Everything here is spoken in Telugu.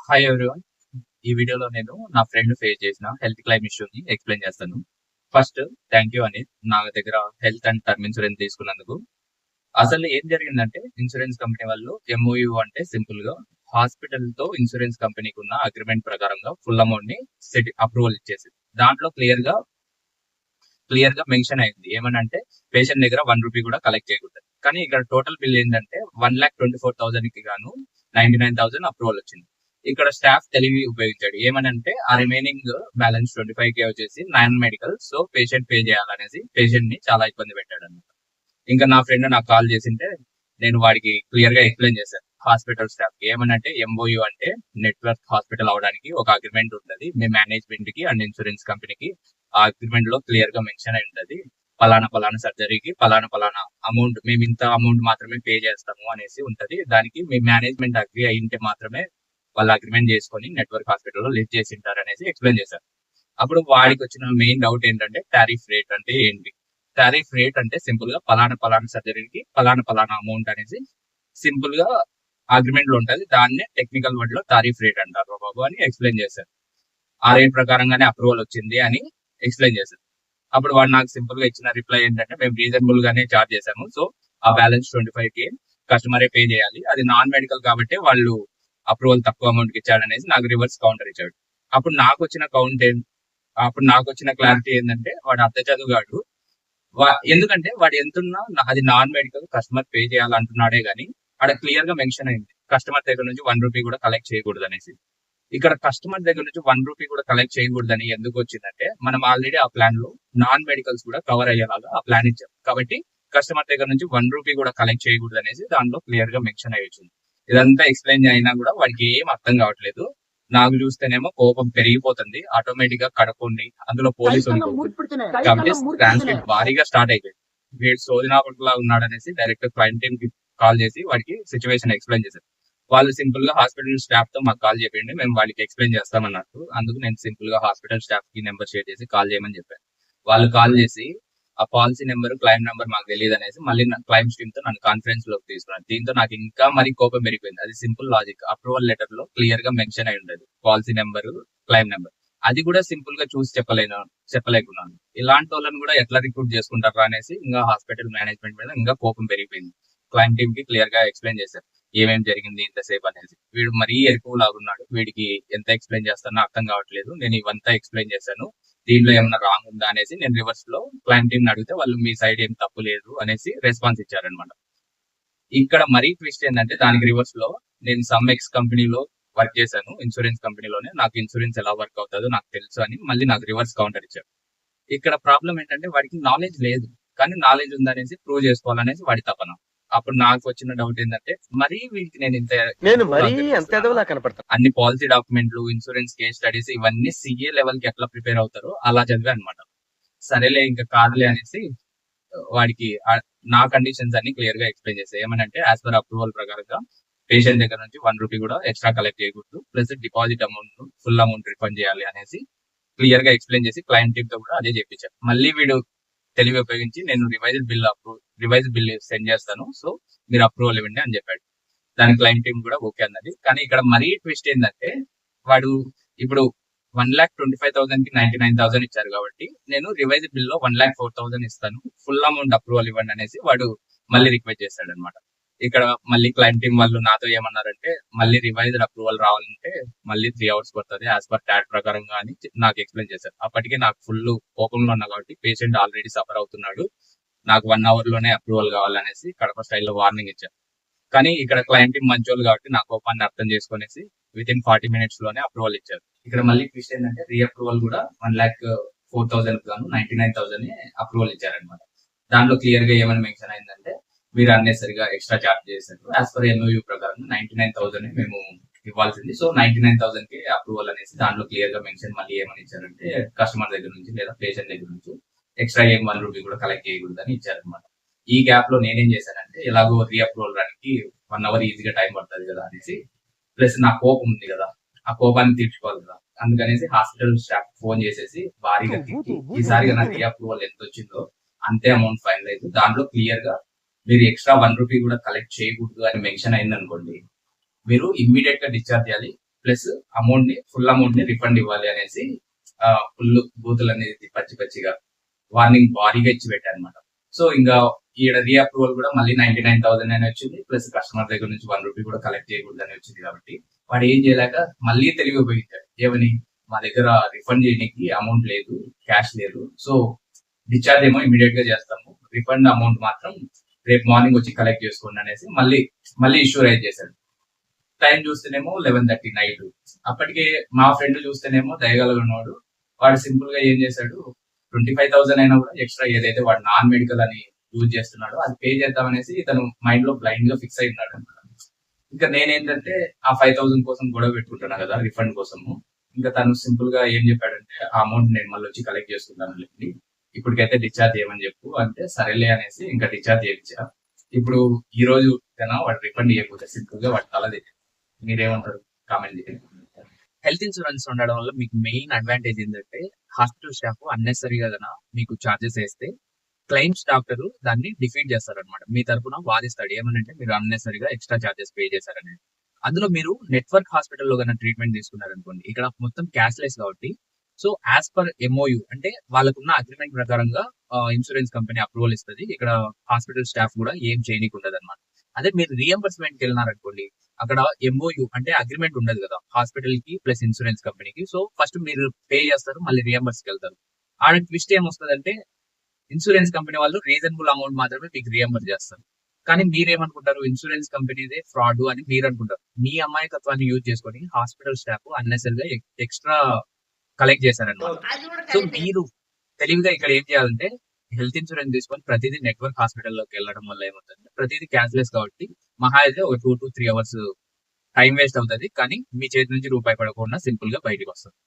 Hi everyone. ఈ వీడియోలో నేను నా ఫ్రెండ్ ఫేస్ చేసిన హెల్త్ క్లెయిమ్ ఇష్యూని ఎక్స్ప్లెయిన్ చేస్తాను. ఫస్ట్ థ్యాంక్ యూ అనిల్, నా దగ్గర హెల్త్ అండ్ టర్మ్ ఇన్సూరెన్స్ తీసుకున్నందుకు. అసలు ఏం జరిగిందంటే ఇన్సూరెన్స్ కంపెనీ వాళ్ళు ఎంఓయూ అంటే సింపుల్ గా హాస్పిటల్ తో ఇన్సూరెన్స్ కంపెనీకి ఉన్న అగ్రిమెంట్ ప్రకారంగా ఫుల్ అమౌంట్ ని అప్రూవల్ ఇచ్చేసింది. దాంట్లో క్లియర్ గా మెన్షన్ అయింది ఏమనంటే పేషెంట్ దగ్గర ₹1 కూడా కలెక్ట్ చేయకూడదు. కానీ ఇక్కడ టోటల్ బిల్ ఏంటంటే 1,24,000 కి గాను 99,000 అప్రూవల్ వచ్చింది. ఇక్కడ స్టాఫ్ తెలివి ఉపయోగించాడు ఏమనంటే ఆ రిమైనింగ్ బ్యాలెన్స్ 25K వచ్చేసి non medical, so patient pay చేయాలనేసి పేషెంట్ ని చాలా ఇబ్బంది పెట్టాడు అనమాట. ఇంకా నా ఫ్రెండ్ నాకు కాల్ చేసింటే నేను వాడికి క్లియర్ గా ఎక్స్ప్లెయిన్ చేశాను హాస్పిటల్ స్టాఫ్ కి ఏమనంటే ఎంఓయూ అంటే నెట్వర్క్ హాస్పిటల్ అవడానికి ఒక అగ్రిమెంట్ ఉంటుంది మీ మేనేజ్మెంట్ కి అండ్ ఇన్సూరెన్స్ కంపెనీకి. ఆ అగ్రిమెంట్ లో క్లియర్ గా మెన్షన్ అయి ఉంటది పలానా సర్జరీకి పలానా అమౌంట్ మేము ఇంత అమౌంట్ మాత్రమే పే చేస్తాము అనేసి ఉంటది. దానికి మీ మేనేజ్మెంట్ అగ్రి అయింటే మాత్రమే వాళ్ళు అగ్రిమెంట్ చేసుకొని నెట్వర్క్ హాస్పిటల్ లో లిస్ట్ చేసి ఉంటారు అనేసి ఎక్స్ప్లెయిన్ చేశారు. అప్పుడు వాడికి వచ్చిన మెయిన్ డౌట్ ఏంటంటే టారిఫ్ రేట్ అంటే ఏంటి. టారిఫ్ రేట్ అంటే సింపుల్ గా పలానా సర్జరీకి పలానా అమౌంట్ అనేసి సింపుల్ గా అగ్రిమెంట్ లో ఉంటది. దాన్నే టెక్నికల్ వర్డ్ లో టారిఫ్ రేట్ అంటారు బాబు అని ఎక్స్ప్లెయిన్ చేశారు. ఆ రేట్ ప్రకారంగానే అప్రూవల్ వచ్చింది అని ఎక్స్ప్లెయిన్ చేశారు. అప్పుడు వాడు నాకు సింపుల్ గా ఇచ్చిన రిప్లై ఏంటంటే మేము రీజనబుల్ గానే చార్జ్ చేశాము, సో ఆ బ్యాలెన్స్ 25K కస్టమరే పే చేయాలి, అది నాన్ మెడికల్ కాబట్టి వాళ్ళు అప్రూవల్ తక్కువ అమౌంట్ కి ఇచ్చాడనేసి నాకు రివర్స్ కౌంటర్ ఇచ్చాడు. అప్పుడు నాకు వచ్చిన క్లారిటీ ఏంటంటే వాడు అర్థ చదువుగాడు. ఎందుకంటే వాడు ఎంతున్నా అది నాన్ మెడికల్ కస్టమర్ పే చేయాలంటున్నాడే గానీ అక్కడ క్లియర్ గా మెన్షన్ అయింది కస్టమర్ దగ్గర నుంచి ₹1 కూడా కలెక్ట్ చేయకూడదు అనేసి. ఇక్కడ కస్టమర్ దగ్గర నుంచి ₹1 కూడా కలెక్ట్ చేయకూడదని ఎందుకు వచ్చిందంటే మనం ఆల్రెడీ ఆ ప్లాన్ లో నాన్ మెడికల్స్ కూడా కవర్ అయ్యేలాగా ఆ ప్లాన్ ఇచ్చాం కాబట్టి కస్టమర్ దగ్గర నుంచి ₹1 కూడా కలెక్ట్ చేయకూడదు అనేసి దాంట్లో క్లియర్ గా మెన్షన్ అయ్యి వచ్చింది. ఇదంతా ఎక్స్ప్లెయిన్ అయినా కూడా వాడికి ఏం అర్థం కావట్లేదు. నాకు చూస్తేనేమో కోపం పెరిగిపోతుంది, ఆటోమేటిక్ గా కడుపుండి అందులో పోలీసు కాబట్టి ట్రాన్స్క్రిప్ట్ భారీగా స్టార్ట్ అయిపోయింది. వీడు సోదినాపట్లా ఉన్నాడనేసి డైరెక్ట్ క్లయింట్ టీమ్ కి కాల్ చేసి వాడికి సిచ్యువేషన్ ఎక్స్ప్లెయిన్ చేశారు. వాళ్ళు సింపుల్ గా హాస్పిటల్ స్టాఫ్ తో మాకు కాల్ చేయండి, మేము వాళ్ళకి ఎక్స్ప్లెయిన్ చేస్తామన్నట్టు. అందుకు నేను సింపుల్ గా హాస్పిటల్ స్టాఫ్ కి నెంబర్ షేర్ చేసి కాల్ చేయమని చెప్పాను. వాళ్ళు కాల్ చేసి ఆ పాలసీ నెంబర్ క్లైమ్ నెంబర్ మాకు తెలియదు అనేసి మళ్ళీ క్లైమ్స్ టీమ్ తో నన్ను కాన్ఫరెన్స్ లోకి తీసుకున్నాను. దీంతో నాకు ఇంకా మరీ కోపం పెరిగిపోయింది. అది సింపుల్ లాజిక్, అప్రూవల్ లెటర్ లో క్లియర్ గా మెన్షన్ అయి ఉండదు పాలసీ నెంబర్ క్లైమ్ నెంబర్, అది కూడా సింపుల్ గా చూసి చెప్పలేకున్నాను. ఇలాంటి వాళ్ళని కూడా ఎట్లా రిక్రూట్ చేసుకుంటారా అనేసి ఇంకా హాస్పిటల్ మేనేజ్మెంట్ మీద ఇంకా కోపం పెరిగిపోయింది. క్లయింట్ టీమ్ కి క్లియర్ గా ఎక్స్ప్లెయిన్ చేశారు ఏమేం జరిగింది ఇంతసేపు అనేసి. వీడు మరీ ఎక్కువలాగున్నాడు, వీడికి ఎంత ఎక్స్ప్లెయిన్ చేస్తానో అర్థం కావట్లేదు. నేను ఇవంతా ఎక్స్ప్లెయిన్ చేశాను, దీంట్లో ఏమన్నా రాంగ్ ఉందా అనేసి నేను రివర్స్ లో క్లయింట్ టీమ్ అడిగితే వాళ్ళు మీ సైడ్ ఏం తప్పు లేదు అనేసి రెస్పాన్స్ ఇచ్చారనమాట. ఇక్కడ మరీ ట్విస్ట్ ఏంటంటే దానికి రివర్స్ లో నేను సమ్ ఎక్స్ కంపెనీలో వర్క్ చేశాను, ఇన్సూరెన్స్ కంపెనీలోనే, నాకు ఇన్సూరెన్స్ ఎలా వర్క్ అవుతుందో నాకు తెలుసు అని మళ్ళీ నాకు రివర్స్ కౌంటర్ ఇచ్చారు. ఇక్కడ ప్రాబ్లం ఏంటంటే వాడికి నాలెడ్జ్ లేదు, కానీ నాలెడ్జ్ ఉందనేసి ప్రూవ్ చేసుకోవాలనేసి వాడి తపన. అప్పుడు నాకు వచ్చిన డౌట్ ఏంటంటే మరీ వీటికి అన్ని పాలసీ డాక్యుమెంట్లు, ఇన్సూరెన్స్ కేస్ స్టడీస్ ఇవన్నీ సిఏ లెవెల్ కి ఎట్లా ప్రిపేర్ అవుతారో అలా చదివా అనమాట. సరేలే ఇంకా కాదులే అనేసి వాడికి నా కండిషన్స్ అన్ని క్లియర్ గా ఎక్స్ప్లెయిన్ చేశాయి. ఏమనంటే యాజ్ పర్ అప్రూవల్ ప్రకారంగా పేషెంట్ దగ్గర నుంచి ₹1 కూడా ఎక్స్ట్రా కలెక్ట్ చేయకూడదు, plus deposit amount full amount refund చేయాలి అనేసి క్లియర్ గా ఎక్స్ప్లెయిన్ చేసి క్లయింట్ టీమ్ తో కూడా అదే చెప్పించారు. మళ్ళీ వీడు తెలివి ఉపయోగించి నేను రివైజ్ బిల్ సెండ్ చేస్తాను, సో మీరు అప్రూవల్ ఇవ్వండి అని చెప్పాడు. దాని క్లయింట్ టీమ్ కూడా ఓకే అన్నది. కానీ ఇక్కడ మరీ ట్విస్ట్ ఏంటంటే వాడు ఇప్పుడు 1,25,000 కి 99,000 ఇచ్చారు కాబట్టి నేను రివైజ్ బిల్ లో 1,04,000 ఇస్తాను, ఫుల్ అమౌంట్ అప్రూవల్ ఇవ్వండి అనేసి వాడు మళ్ళీ రిక్వెస్ట్ చేశాడు అనమాట. ఇక్కడ మళ్ళీ క్లయింట్ టీమ్ వాళ్ళు నాతో ఏమన్నారంటే మళ్ళీ రివైజ్డ్ అప్రూవల్ రావాలంటే మళ్ళీ 3 hours పడుతుంది యాజ్ పర్ టాట్ ప్రకారంగా అని నాకు ఎక్స్ప్లెయిన్ చేశారు. అప్పటికే నాకు ఫుల్ కోపంలో ఉన్నా కాబట్టి పేషెంట్ ఆల్రెడీ సఫర్ అవుతున్నాడు, నాకు 1 hour లోనే అప్రూవల్ కావాలనేసి కడప స్టైల్లో వార్నింగ్ ఇచ్చారు. కానీ ఇక్కడ క్లయింట్ టీమ్ మంచోళ్ళు కాబట్టి నా కోపాన్ని అర్థం చేసుకునేసి విత్ ఇన్ 40 minutes లోనే అప్రూవల్ ఇచ్చారు. ఇక్కడ మళ్ళీ ట్విస్ట్ ఏంటంటే రీఅప్రూవల్ కూడా 1,04,000 గాను 99,000 అప్రూవల్ ఇచ్చారనమాట. దాంట్లో క్లియర్ గా ఏమని మెన్షన్ అయిందంటే మీరు అన్నెసరిగా ఎక్స్ట్రా చార్జ్ చేశారు, యాజ్ పర్ ఎంఓయూ ప్రకారం 99,000 మేము ఇవ్వాల్సింది, సో 99,000 కి అప్రూవల్ అనేసి దాంట్లో క్లియర్ గా మెన్షన్ మళ్ళీ ఏమని ఇచ్చారంటే కస్టమర్ దగ్గర నుంచి లేదా పేషెంట్ దగ్గర నుంచి ఎక్స్ట్రా ఏం ₹1 కూడా కలెక్ట్ చేయకూడదని ఇచ్చారనమాట. ఈ గ్యాప్ లో నేనేం చేశానంటే ఎలాగో రీఅప్రూవల్ రానికి 1 hour ఈజీగా టైం పడుతుంది కదా అనేసి, ప్లస్ నా కోపం ఉంది కదా ఆ కోపాన్ని తీర్చుకోవాలి కదా, అందుకనేసి హాస్పిటల్ స్టాఫ్ ఫోన్ చేసేసి భారీగా తిట్టి ఈసారిగా నా రీఅప్రూవల్ ఎంత వచ్చిందో అంతే అమౌంట్ ఫైనల్ అయింది, దాంట్లో క్లియర్ గా మీరు ఎక్స్ట్రా ₹1 కూడా కలెక్ట్ చేయకూడదు అని మెన్షన్ అయింది అనుకోండి, మీరు ఇమ్మీడియట్ గా డిశ్చార్జ్ చేయాలి, ప్లస్ ఫుల్ అమౌంట్ ని రిఫండ్ ఇవ్వాలి అనేసి ఫుల్ బూతులు అనేది పచ్చి పచ్చిగా వార్నింగ్ భారీగా ఇచ్చి పెట్టారు అనమాట. సో ఇంకా ఈడ రీఅప్రూవల్ కూడా మళ్ళీ 99,000 అని వచ్చింది, ప్లస్ కస్టమర్ దగ్గర నుంచి 1 రూపీ కూడా కలెక్ట్ చేయకూడదు అని వచ్చింది. కాబట్టి వాడు ఏం చేయలేక మళ్ళీ తెలివి ఉపయోగించాడు. ఏమని, మా దగ్గర రిఫండ్ చేయడానికి అమౌంట్ లేదు, క్యాష్ లేదు, సో డిశ్చార్జ్ ఏమో ఇమీడియట్ గా చేస్తాము, రిఫండ్ అమౌంట్ మాత్రం రేపు మార్నింగ్ వచ్చి కలెక్ట్ చేసుకోండి అనేసి మళ్ళీ ఇష్యూ రైజ్ చేశాడు. టైం చూస్తేనేమో 11:30 నైట్. అప్పటికే మా ఫ్రెండ్ చూస్తేనేమో దయగలగున్నాడు. వాడు సింపుల్ గా ఏం చేశాడు, 25,000 అయినా కూడా ఎక్స్ట్రా ఏదైతే వాడు నాన్ మెడికల్ అని యూజ్ చేస్తున్నాడో అది పే చేద్దాం అనేసి తను మైండ్ లో బ్లైండ్ గా ఫిక్స్ అయి ఉన్నాడు అనమాట. ఇంకా నేనేంటంటే ఆ 5,000 కోసం గొడవ పెట్టుకుంటున్నా కదా రిఫండ్ కోసము. ఇంకా తను సింపుల్ గా ఏం చెప్పాడంటే, ఆ అమౌంట్ నేను మళ్ళీ వచ్చి కలెక్ట్ చేసుకుంటాను లేండి, ఇప్పటికైతే డిశ్చార్జ్ చేయమని చెప్పు అంటే, సరేలే అనేసి ఇంకా డిశ్చార్జ్ చేయించా. ఇప్పుడు ఈ రోజు వాడు రిఫండ్ ఇవ్వకపోతే సింపుల్ గా వాడు తలది. మీరేమంటారు? కామెంట్ చేయండి. హెల్త్ ఇన్సూరెన్స్ ఉండడం వల్ల మీకు మెయిన్ అడ్వాంటేజ్ ఏంటంటే, హాస్పిటల్ స్టాఫ్ అన్నెసరీగా మీకు చార్జెస్ వేస్తే క్లైమ్స్ డాక్టర్ దాన్ని డిఫీట్ చేస్తారనమాట. మీ తరఫున వాదిస్తాడు, ఏమనంటే మీరు అన్నెసరీగా ఎక్స్ట్రా చార్జెస్ పే చేశారని. అందులో మీరు నెట్వర్క్ హాస్పిటల్లో కన్నా ట్రీట్మెంట్ తీసుకున్నారనుకోండి, ఇక్కడ మొత్తం క్యాష్లెస్ కాబట్టి, సో యాజ్ పర్ ఎంఓయు అంటే వాళ్ళకున్న అగ్రిమెంట్ ప్రకారంగా ఇన్సూరెన్స్ కంపెనీ అప్రూవల్ ఇస్తుంది. ఇక్కడ హాస్పిటల్ స్టాఫ్ కూడా ఏం చేయనీకి ఉండదు అనమాట. అదే మీరు రీఎంబర్స్మెంట్ కి వెళ్ళినారనుకోండి, అక్కడ ఎంఓయు అంటే అగ్రిమెంట్ ఉండదు కదా హాస్పిటల్ కి ప్లస్ ఇన్సూరెన్స్ కంపెనీకి. సో ఫస్ట్ మీరు పే చేస్తారు, మళ్ళీ రీఎంబర్స్ కి వెళ్తారు. ఆడ ట్విస్ట్ ఏమొస్తుందంటే, ఇన్సూరెన్స్ కంపెనీ వాళ్ళు రీజనబుల్ అమౌంట్ మాత్రమే మీకు రీఎంబర్స్ చేస్తారు. కానీ మీరేమనుకుంటారు, ఇన్సూరెన్స్ కంపెనీదే ఫ్రాడ్ అని మీరు అనుకుంటారు. మీ అమాయకత్వాన్ని యూజ్ చేసుకొని హాస్పిటల్ స్టాఫ్ అన్నెసరిగా ఎక్స్ట్రా కలెక్ట్ చేశారనమాట. సో మీరు తెలివిగా ఇక్కడ ఏం చేయాలంటే, హెల్త్ ఇన్సూరెన్స్ తీసుకొని ప్రతిదీ నెట్వర్క్ హాస్పిటల్లోకి వెళ్ళడం వల్ల ఏమవుతుంది, ప్రతిదీ క్యాష్లెస్ కాబట్టి మహా అయితే ఒక 2 to 3 అవర్స్ టైం వేస్ట్ అవుతుంది, కానీ మీ చేతి నుంచి రూపాయి పడకుండా సింపుల్ గా బయటకు వస్తుంది.